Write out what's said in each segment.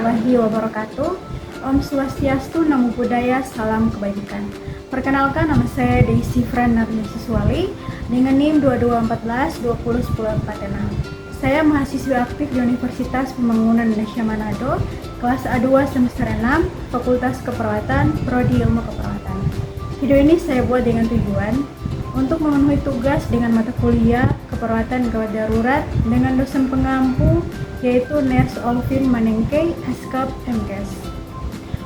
warahmatullahi wabarakatuh. Om Swastiastu, Namo Buddhaya, salam kebajikan. Perkenalkan, nama saya Daisy Fran Narnisiswali dengan NIM 2214-201046. Saya mahasiswa aktif di Universitas Pembangunan Indonesia Manado, kelas A2 semester 6, Fakultas Keperawatan, Prodi Ilmu Keperawatan. Video ini saya buat dengan tujuan untuk memenuhi tugas dengan mata kuliah Keperawatan Gawat Darurat dengan dosen pengampu yaitu Nurse Olvin Manengke, Askap MKes.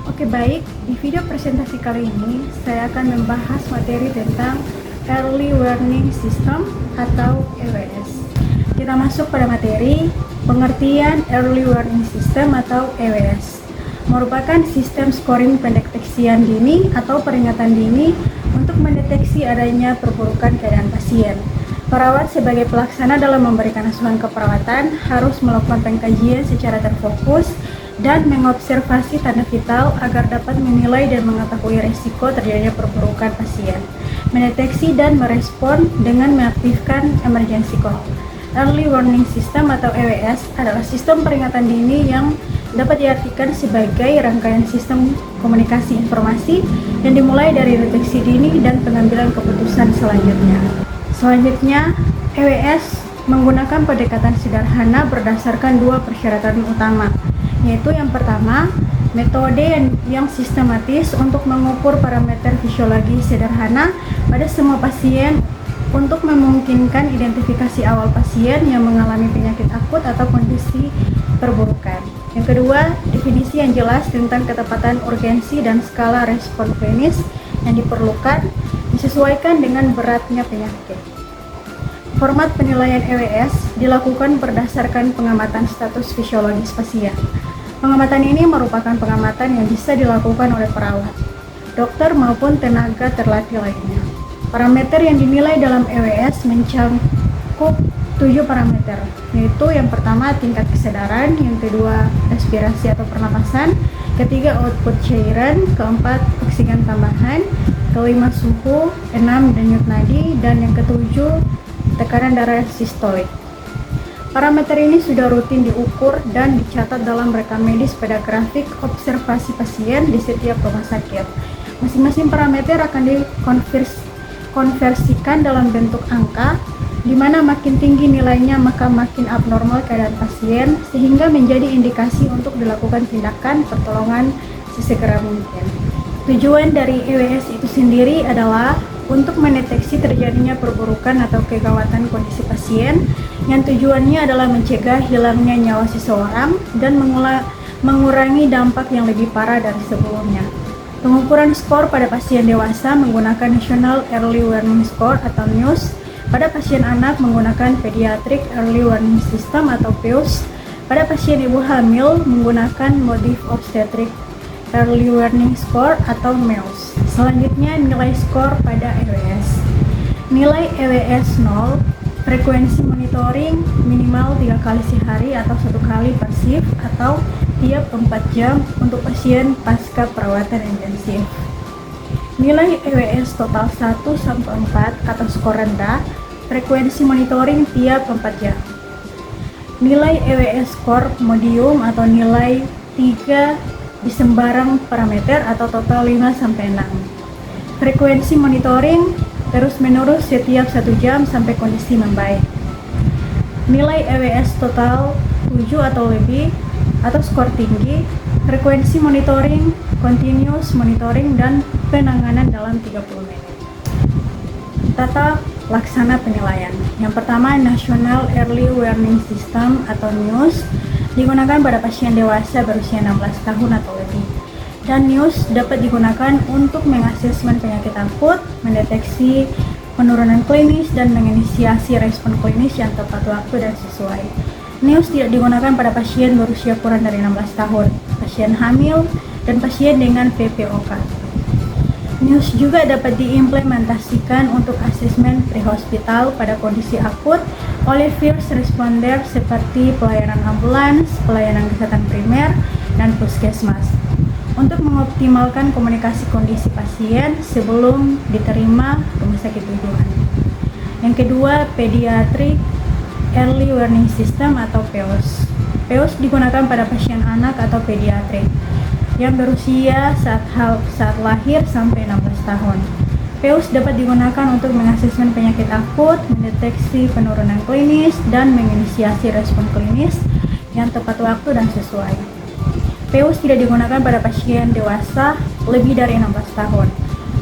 Oke, baik, di video presentasi kali ini saya akan membahas materi tentang Early Warning System atau EWS. Kita masuk pada materi. Pengertian Early Warning System atau EWS merupakan sistem scoring pendeteksian dini atau peringatan dini untuk mendeteksi adanya perburukan keadaan pasien. Perawat sebagai pelaksana dalam memberikan asuhan keperawatan harus melakukan pengkajian secara terfokus dan mengobservasi tanda vital agar dapat menilai dan mengetahui risiko terjadinya perburukan pasien, mendeteksi dan merespon dengan mengaktifkan emergency call. Early Warning System atau EWS adalah sistem peringatan dini yang dapat diartikan sebagai rangkaian sistem komunikasi informasi yang dimulai dari deteksi dini dan pengambilan keputusan selanjutnya. Selanjutnya, EWS menggunakan pendekatan sederhana berdasarkan dua persyaratan utama, yaitu yang pertama, metode yang sistematis untuk mengukur parameter fisiologi sederhana pada semua pasien untuk memungkinkan identifikasi awal pasien yang mengalami penyakit akut atau kondisi perburukan. Yang kedua, definisi yang jelas tentang ketepatan urgensi dan skala respon klinis yang diperlukan disesuaikan dengan beratnya penyakit. Format penilaian EWS dilakukan berdasarkan pengamatan status fisiologis pasien. Pengamatan ini merupakan pengamatan yang bisa dilakukan oleh perawat, dokter maupun tenaga terlatih lainnya. Parameter yang dinilai dalam EWS mencakup 7 parameter, yaitu yang pertama tingkat kesadaran, yang kedua respirasi atau pernapasan, ketiga output cairan, keempat oksigen tambahan, kelima suhu, 6 denyut nadi, dan yang ketujuh tekanan darah sistolik. Parameter ini sudah rutin diukur dan dicatat dalam rekam medis pada grafik observasi pasien di setiap rumah sakit. Masing-masing parameter akan dikonversikan dalam bentuk angka, di mana makin tinggi nilainya maka makin abnormal keadaan pasien, sehingga menjadi indikasi untuk dilakukan tindakan pertolongan sesegera mungkin. Tujuan dari EWS itu sendiri adalah untuk mendeteksi terjadinya perburukan atau kegawatan kondisi pasien, yang tujuannya adalah mencegah hilangnya nyawa seseorang dan mengurangi dampak yang lebih parah dari sebelumnya. Pengukuran skor pada pasien dewasa menggunakan National Early Warning Score atau NEWS, pada pasien anak menggunakan Pediatric Early Warning System atau PEWS, pada pasien ibu hamil menggunakan Modif Obstetric Early Warning Score atau MEOS. Selanjutnya, nilai skor pada EWS. Nilai EWS 0, frekuensi monitoring minimal 3 kali sehari atau 1 kali per shift atau tiap 4 jam untuk pasien pasca perawatan intensif. Nilai EWS total 1-4 atau skor rendah, frekuensi monitoring tiap 4 jam. Nilai EWS skor medium atau nilai 3 di sembarang parameter atau total 5-6. Frekuensi monitoring terus-menerus setiap 1 jam sampai kondisi membaik. Nilai EWS total 7 atau lebih atau skor tinggi, frekuensi monitoring, continuous monitoring, dan penanganan dalam 30 menit. Tata laksana penilaian. Yang pertama, National Early Warning System atau NEWS digunakan pada pasien dewasa berusia 16 tahun atau lebih. Dan NEWS dapat digunakan untuk mengasesmen penyakit akut, mendeteksi penurunan klinis, dan menginisiasi respon klinis yang tepat waktu dan sesuai. NEWS tidak digunakan pada pasien berusia kurang dari 16 tahun, pasien hamil, dan pasien dengan PPOK. NEWS juga dapat diimplementasikan untuk asesmen prehospital pada kondisi akut oleh first responder seperti pelayanan ambulans, pelayanan kesehatan primer, dan puskesmas untuk mengoptimalkan komunikasi kondisi pasien sebelum diterima rumah sakit tujuan. Yang kedua, Pediatric Early Warning System atau PEWS. PEUS digunakan pada pasien anak atau pediatrik yang berusia saat lahir sampai 16 tahun. PEUS dapat digunakan untuk mengasesmen penyakit akut, mendeteksi penurunan klinis, dan menginisiasi respon klinis yang tepat waktu dan sesuai. PEUS tidak digunakan pada pasien dewasa lebih dari 16 tahun,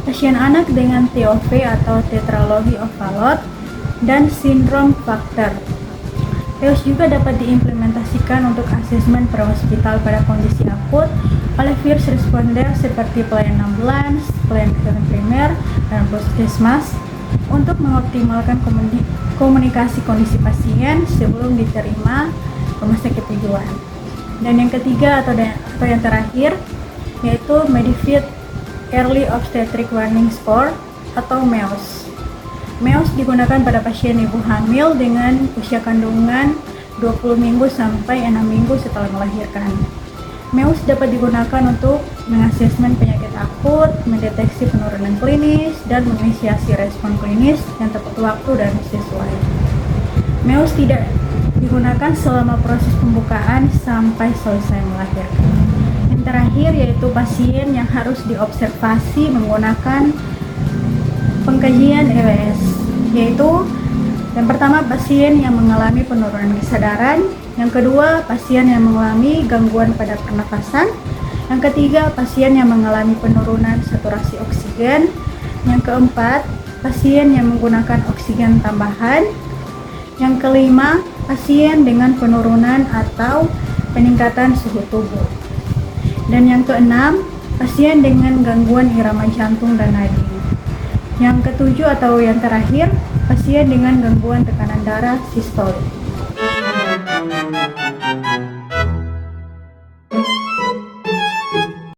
pasien anak dengan TOV atau tetralogy of Fallot, dan sindrom Factor. PEUS juga dapat diimplementasikan untuk asesmen prehospital pada kondisi akut oleh first responder seperti pelayanan ambulans, pelayanan kesehatan primer, dan puskesmas untuk mengoptimalkan komunikasi kondisi pasien sebelum diterima rumah sakit tujuan. Dan yang ketiga atau yang terakhir yaitu Medifit Early Obstetric Warning Score atau MEOS. MEOS digunakan pada pasien ibu hamil dengan usia kandungan 20 minggu sampai 6 minggu setelah melahirkan. MEOS dapat digunakan untuk mengasesmen penyakit akut, mendeteksi penurunan klinis, dan menginisiasi respon klinis yang tepat waktu dan sesuai. MEOS tidak digunakan selama proses pembukaan sampai selesai melahirkan. Yang terakhir yaitu pasien yang harus diobservasi menggunakan pengkajian EWS, yaitu yang pertama pasien yang mengalami penurunan kesadaran, yang kedua pasien yang mengalami gangguan pada pernafasan, yang ketiga pasien yang mengalami penurunan saturasi oksigen, yang keempat pasien yang menggunakan oksigen tambahan, yang kelima pasien dengan penurunan atau peningkatan suhu tubuh, dan yang keenam pasien dengan gangguan irama jantung dan nadi. Yang ketujuh atau yang terakhir, pasien dengan gangguan tekanan darah sistolik.